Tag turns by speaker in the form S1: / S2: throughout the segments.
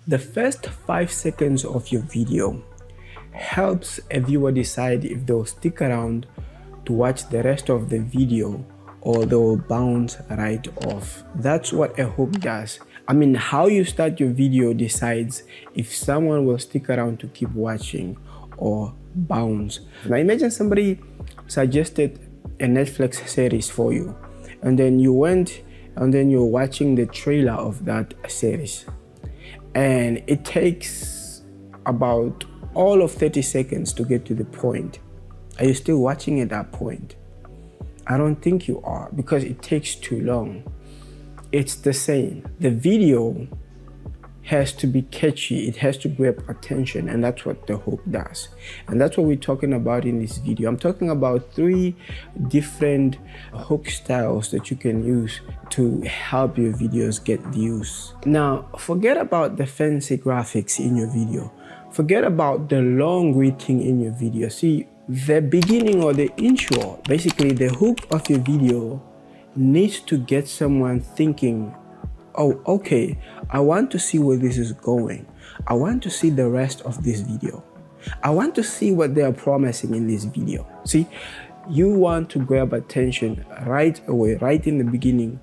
S1: The first 5 seconds of your video helps a viewer decide if they'll stick around to watch the rest of the video or they'll bounce right off. That's what a hook does. I mean, how you start your video decides if someone will stick around to keep watching or bounce. Now imagine somebody suggested a Netflix series for you, and then you went and then you're watching the trailer of that series, and it takes about all of 30 seconds to get to the point. Are you still watching at that point? I don't think you are, because it takes too long. It's the same. The video has to be catchy, it has to grab attention, and that's what the hook does. And that's what we're talking about in this video. I'm talking about 3 different hook styles that you can use to help your videos get views. Now, forget about the fancy graphics in your video. Forget about the long greeting in your video. See, the beginning or the intro, basically the hook of your video, needs to get someone thinking, oh, okay, I want to see where this is going. I want to see the rest of this video. I want to see what they are promising in this video. See, you want to grab attention right away, right in the beginning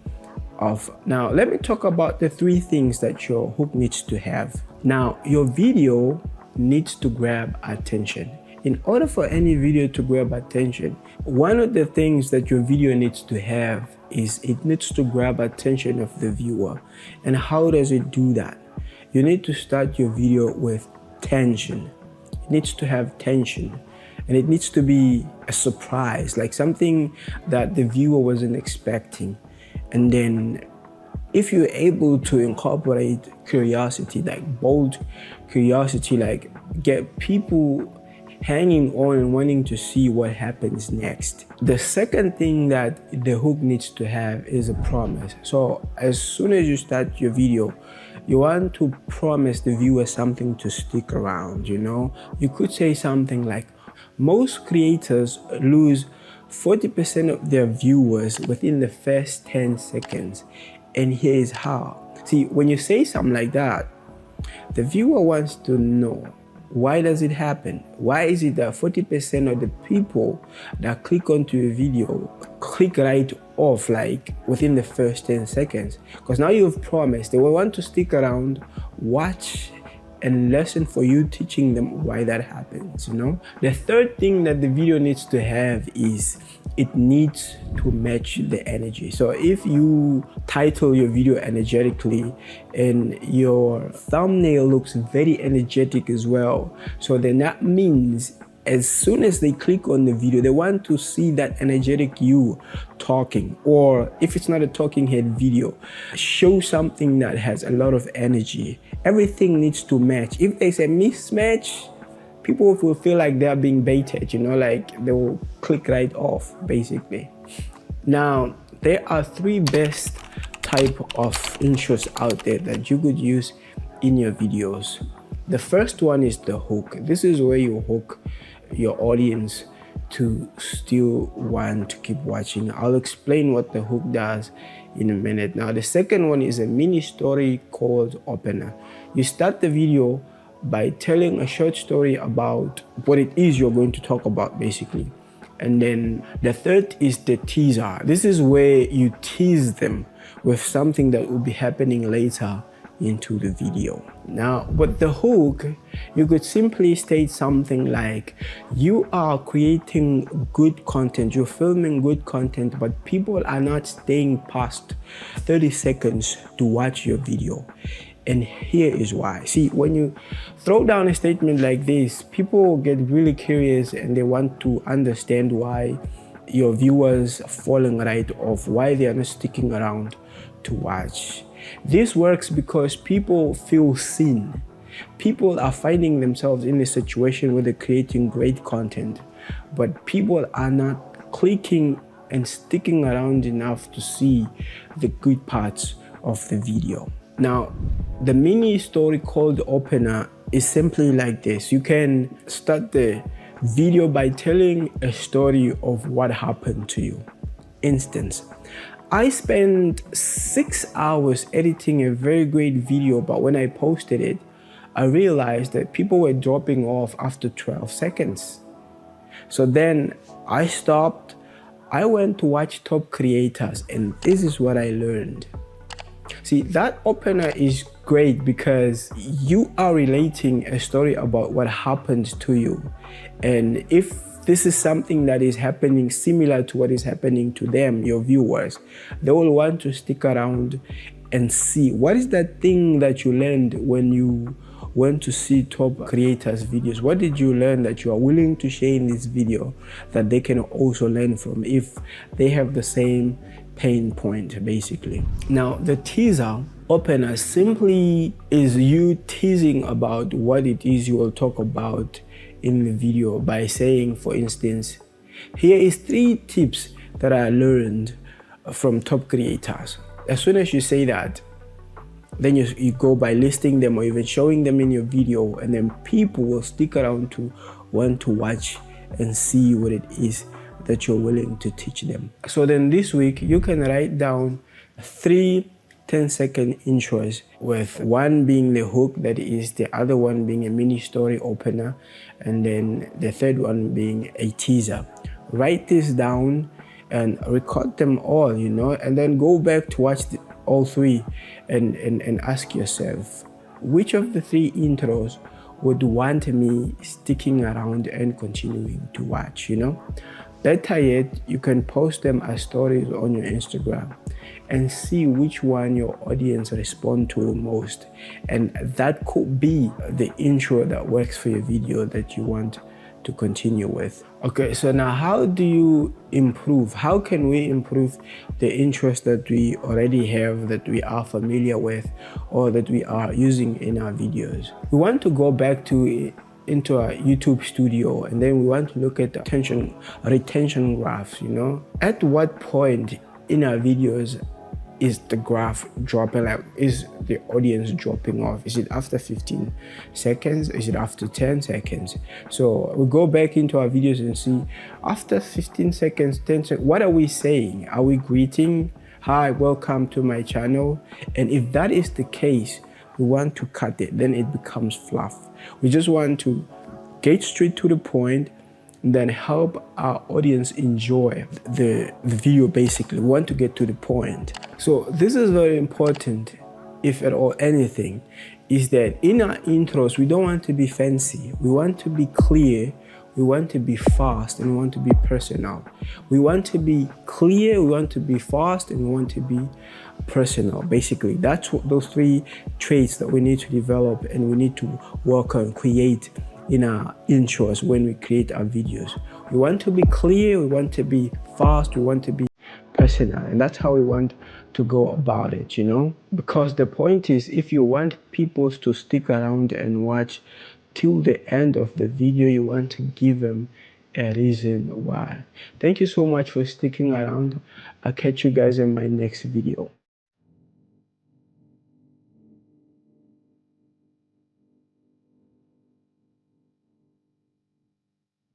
S1: of. Now, let me talk about the 3 things that your hook needs to have. Now, your video needs to grab attention. In order for any video to grab attention, one of the things that your video needs to have is it needs to grab attention of the viewer. And how does it do that? You need to start your video with tension. It needs to have tension, and it needs to be a surprise, like something that the viewer wasn't expecting. And then if you're able to incorporate curiosity, like bold curiosity, like get people hanging on and wanting to see what happens next. The second thing that the hook needs to have is a promise. So as soon as you start your video, you want to promise the viewer something to stick around, you know? You could say something like, most creators lose 40% of their viewers within the first 10 seconds. And here's how. See, when you say something like that, the viewer wants to know, why does it happen? Why is it that 40% of the people that click onto your video click right off, like within the first 10 seconds? Because now you've promised they will want to stick around, watch, and listen for you teaching them why that happens, you know? The third thing that the video needs to have is it needs to match the energy. So if you title your video energetically and your thumbnail looks very energetic as well, so then that means as soon as they click on the video, they want to see that energetic you talking. Or if it's not a talking head video, show something that has a lot of energy. Everything needs to match. If there's a mismatch, people will feel like they're being baited, you know, like they will click right off, basically. Now, there are 3 best type of intros out there that you could use in your videos. The first one is the hook. This is where you hook your audience to still want to keep watching. I'll explain what the hook does in a minute. Now, the second one is a mini story called opener. You start the video by telling a short story about what it is you're going to talk about, basically. And then the third is the teaser. This is where you tease them with something that will be happening later into the video. Now, with the hook, you could simply state something like, you are creating good content, you're filming good content, but people are not staying past 30 seconds to watch your video. And here is why. See, when you throw down a statement like this, people get really curious and they want to understand why your viewers are falling right off, why they are not sticking around to watch. This works because people feel seen. People are finding themselves in a situation where they're creating great content, but people are not clicking and sticking around enough to see the good parts of the video. Now, the mini story called opener is simply like this. You can start the video by telling a story of what happened to you. Instance, I spent 6 hours editing a very great video, but when I posted it, I realized that people were dropping off after 12 seconds. So then I stopped. I went to watch top creators, and this is what I learned. See, that opener is great because you are relating a story about what happened to you. And if this is something that is happening similar to what is happening to them, your viewers, they will want to stick around and see what is that thing that you learned when you went to see top creators videos. What did you learn that you are willing to share in this video that they can also learn from if they have the same pain point, basically. Now, the teaser opener simply is you teasing about what it is you will talk about in the video by saying, for instance, here is 3 tips that I learned from top creators. As soon as you say that, then you go by listing them or even showing them in your video, and then people will stick around to want to watch and see what it is that you're willing to teach them. So then this week you can write down 3 10-second intros, with one being the hook, that is, the other one being a mini story opener, and then the third one being a teaser. Write this down and record them all, and then go back to watch all 3 and ask yourself, which of the 3 intros would want me sticking around and continuing to watch, Better yet, you can post them as stories on your Instagram and see which one your audience respond to most. And that could be the intro that works for your video that you want to continue with. Okay, so now how do you improve? How can we improve the interest that we already have, that we are familiar with, or that we are using in our videos? We want to go back into our YouTube studio, and then we want to look at the retention graphs, At what point in our videos is the graph dropping? Like, is the audience dropping off? Is it after 15 seconds? Is it after 10 seconds? So we go back into our videos and see after 15 seconds, 10 seconds, what are we saying? Are we greeting? Hi, welcome to my channel. And if that is the case, we want to cut it. Then it becomes fluff. We just want to get straight to the point, then help our audience enjoy the video. Basically, we want to get to the point. So this is very important, if at all anything, is that in our intros, we don't want to be fancy. We want to be clear, we want to be fast, and we want to be personal. We want to be clear, we want to be fast, and we want to be personal. Basically, that's what those 3 traits that we need to develop and we need to work on, create in our intros when we create our videos. We want to be clear, we want to be fast, we want to be personal, and that's how we want to go about it, because the point is, if you want people to stick around and watch till the end of the video, you want to give them a reason why. Thank you so much for sticking around. I'll catch you guys in my next video.